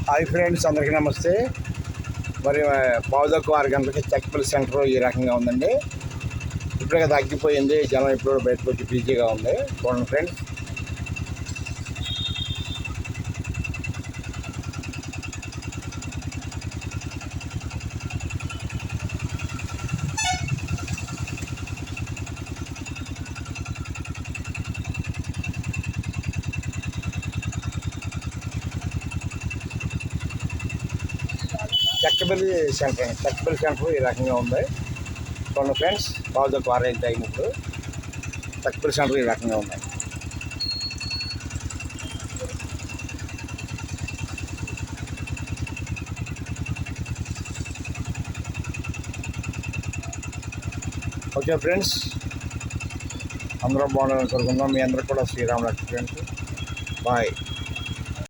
Hi friends, అందరికీ నమస్తే. మరి పావుదక్కు 6 గంటలకి చెక్పల్లి సెంటర్ ఈ రకంగా ఉందండి. ఇప్పుడే తగ్గిపోయింది, జనం ఇప్పుడు బయటకు వచ్చి బిజీగా ఉంది. చూడండి ఫ్రెండ్స్, చెక్కపల్లి సెంటర్ ఈ రకంగా ఉంది. చూడండి ఫ్రెండ్స్, పావుదక్కు 6 టైం ఇప్పుడు చెక్కపల్లి సెంటర్ ఈ రకంగా ఉన్నాయి. ఓకే ఫ్రెండ్స్, అందరూ బాగుండాలని కోరుకుందాం. మీ అందరూ కూడా శ్రీరామలక్ష్మి ఫ్రెండ్స్. బాయ్.